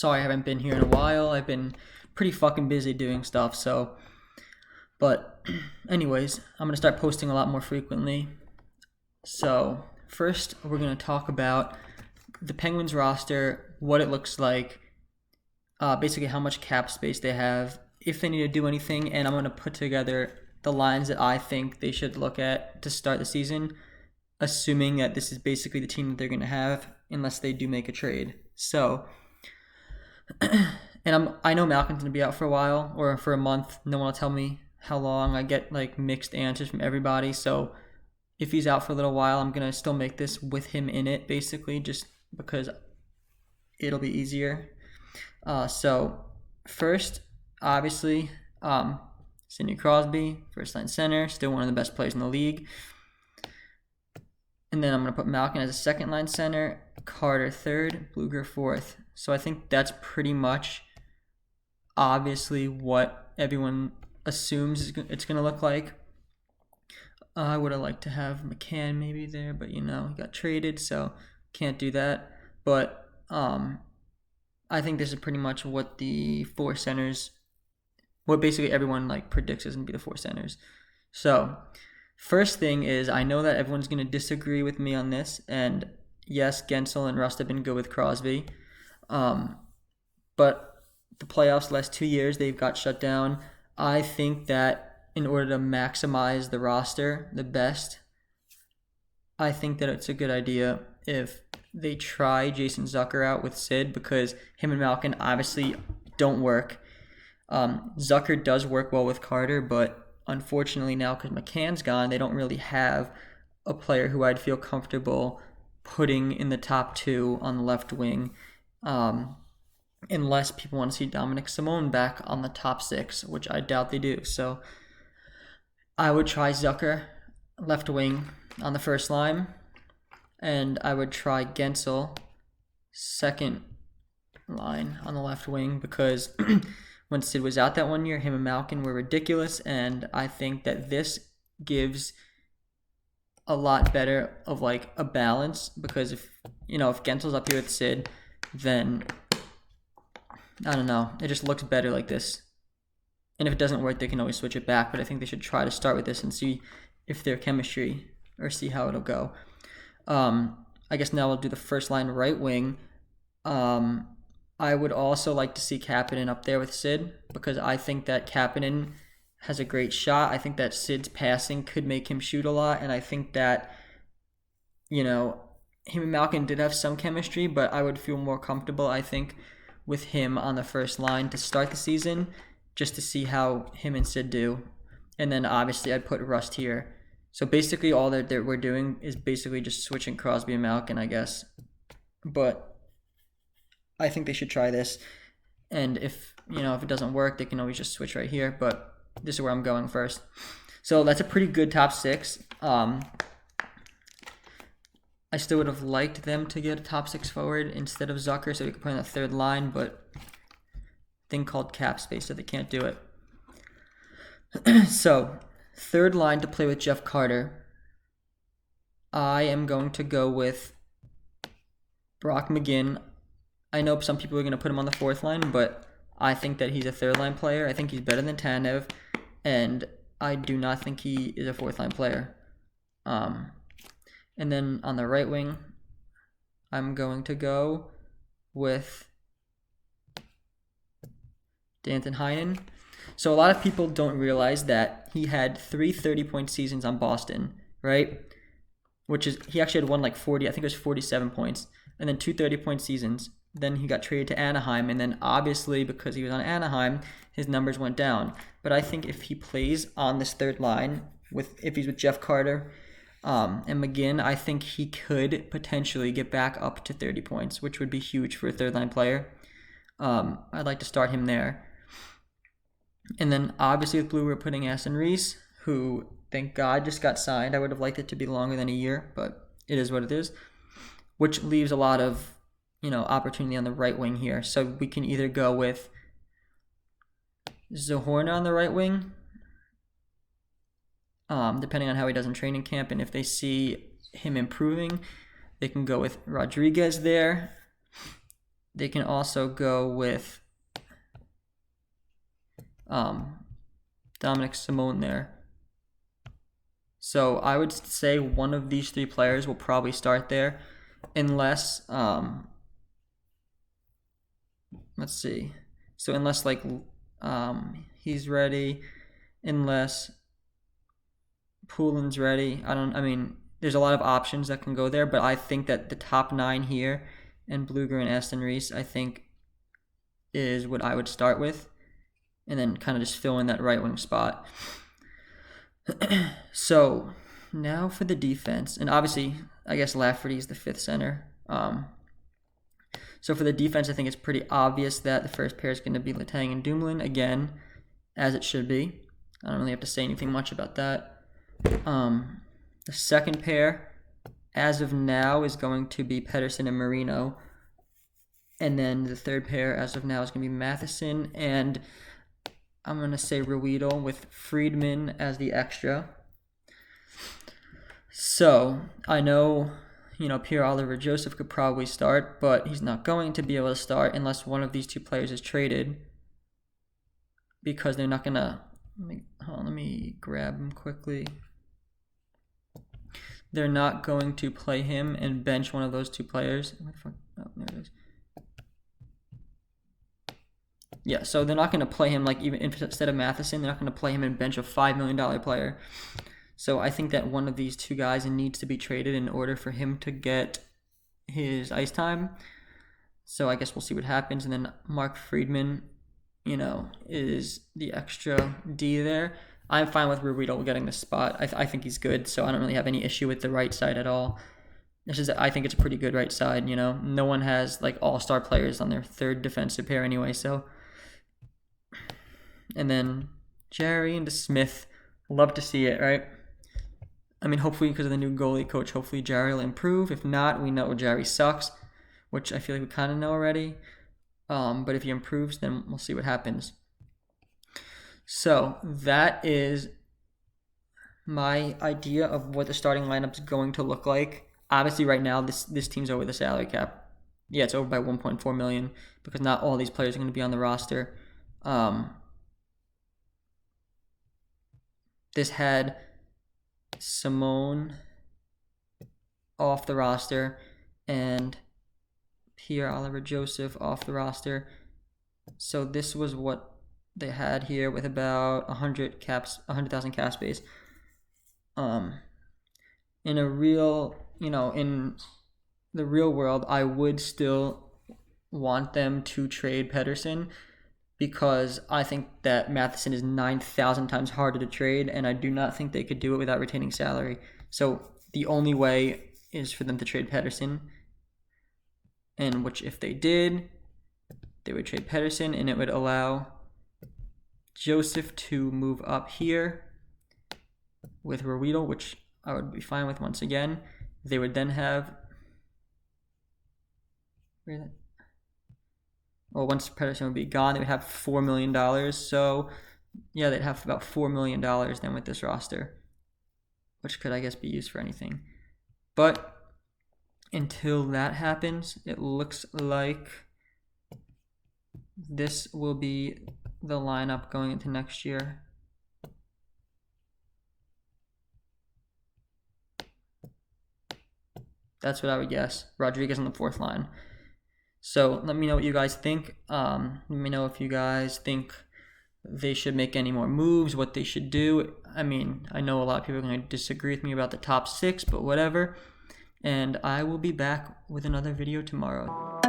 Sorry I haven't been here in a while. I've been pretty fucking busy doing stuff, so. But, anyways, I'm going to start posting a lot more frequently. So, first, we're going to talk about the Penguins roster, what it looks like, basically how much cap space they have, if they need to do anything, and I'm going to put together the lines that I think they should look at to start the season, assuming that this is basically the team that they're going to have, unless they do make a trade. So, and I know Malkin's going to be out for a while, or for a month. No one will tell me how long. I get like mixed answers from everybody, so if he's out for a little while, I'm going to still make this with him in it, basically, just because it'll be easier. So, first, obviously, Sidney Crosby, first-line center, still one of the best players in the league. And then I'm going to put Malkin as a second-line center, Carter third, Blueger fourth. So I think that's pretty much obviously what everyone assumes it's going to look like. I would have liked to have McCann maybe there, but he got traded, so can't do that. But I think this is pretty much what the four centers, what basically everyone predicts is going to be the four centers. So first thing is, I know that everyone's going to disagree with me on this, and yes, Gensel and Rust have been good with Crosby, but the playoffs last 2 years, they've got shut down. I think that in order to maximize the roster the best, I think that it's a good idea if they try Jason Zucker out with Sid, because him and Malkin obviously don't work. Zucker does work well with Carter, but unfortunately now because McCann's gone, they don't really have a player who I'd feel comfortable putting in the top two on the left wing, unless people want to see Dominic Simone back on the top six, which I doubt they do. So I would try Zucker left wing on the first line, and I would try Gensel second line on the left wing, because when Sid was out that 1 year, him and Malkin were ridiculous, and I think that this gives a lot better of a balance, because if Gensel's up here with Sid, then I don't know, it just looks better like this. And if it doesn't work, they can always switch it back, but I think they should try to start with this and see if their chemistry, or see how it'll go. I guess now we'll do the first line right wing. I would also like to see Kapanen up there with Sid, because I think that Kapanen has a great shot. I think that Sid's passing could make him shoot a lot, and I think that, him and Malkin did have some chemistry, but I would feel more comfortable, I think, with him on the first line to start the season, just to see how him and Sid do. And then obviously I'd put Rust here. So basically all that we're doing is basically just switching Crosby and Malkin, I guess. But I think they should try this. And if it doesn't work, they can always just switch right here. But this is where I'm going first. So that's a pretty good top six. I still would have liked them to get a top six forward instead of Zucker, so we could put in a third line, but thing called cap space, so they can't do it. So, third line to play with Jeff Carter. I am going to go with Brock McGinn. I know some people are going to put him on the fourth line, but I think that he's a third line player. I think he's better than Tanev, and I do not think he is a fourth line player. And then on the right wing, I'm going to go with Danton Heinen. So a lot of people don't realize that he had 3 30-point seasons on Boston, right? Which is, he actually had one 40, I think it was 47 points, and then 2 30-point seasons. Then he got traded to Anaheim, and then obviously because he was on Anaheim, his numbers went down. But I think if he plays on this third line, if he's with Jeff Carter and McGinn, I think he could potentially get back up to 30 points, which would be huge for a third line player. I'd like to start him there. And then obviously with Blue, we're putting Aston Reese, who, thank God, just got signed. I would have liked it to be longer than a year, but it is what it is, which leaves a lot of opportunity on the right wing here. So we can either go with Zohorna on the right wing, depending on how he does in training camp, and if they see him improving, they can go with Rodriguez there. they can also go with Dominic Simone there. So I would say one of these three players will probably start there, unless let's see. So unless like he's ready, unless Poulin's ready. I mean, there's a lot of options that can go there, but I think that the top 9 here, and Blueger and Aston Reese, I think is what I would start with, and then kind of just fill in that right wing spot. So now for the defense, and obviously I guess Lafferty is the 5th center. So for the defense, I think it's pretty obvious that the first pair is going to be Letang and Dumoulin again, as it should be. I don't really have to say anything much about that. The second pair, as of now, is going to be Pettersson and Marino. And then the third pair, as of now, is going to be Matheson and I'm going to say Ruedel with Friedman as the extra. So I know, Pierre-Olivier Joseph could probably start, but he's not going to be able to start unless one of these two players is traded, because they're not going to... Let me grab him quickly. They're not going to play him and bench one of those two players. Oh, there it is. Yeah, so they're not going to play him even instead of Matheson. They're not going to play him and bench a $5 million player. So I think that one of these two guys needs to be traded in order for him to get his ice time. So I guess we'll see what happens. And then Mark Friedman, is the extra D there. I'm fine with Ruedel getting the spot. I think he's good, so I don't really have any issue with the right side at all. I think it's a pretty good right side, No one has all-star players on their third defensive pair anyway, so. And then Jerry into Smith. Love to see it, right? I mean, hopefully because of the new goalie coach, hopefully Jerry will improve. If not, we know Jerry sucks, which I feel like we kind of know already. But if he improves, then we'll see what happens. So that is my idea of what the starting lineup is going to look like. Obviously, right now, this team's over the salary cap. Yeah, it's over by $1.4 million because not all these players are going to be on the roster. This had Simone off the roster and Pierre-Olivier Joseph off the roster. So this was what they had here with about 100,000 cap space. In a real, in the real world, I would still want them to trade Pettersson because I think that Matheson is 9,000 times harder to trade, and I do not think they could do it without retaining salary. So the only way is for them to trade Pettersson, and which if they did, they would trade Pettersson, and it would allow Joseph to move up here with Ruedel, which I would be fine with once again. They would then have... Well, once Pettersson would be gone, they would have $4 million. So, yeah, they'd have about $4 million then with this roster, which could, I guess, be used for anything. But until that happens, it looks like this will be the lineup going into next year. That's what I would guess. Rodriguez on the 4th line. So let me know what you guys think. Let me know if you guys think they should make any more moves, what they should do. I mean, I know a lot of people are going to disagree with me about the top 6, but whatever. And I will be back with another video tomorrow.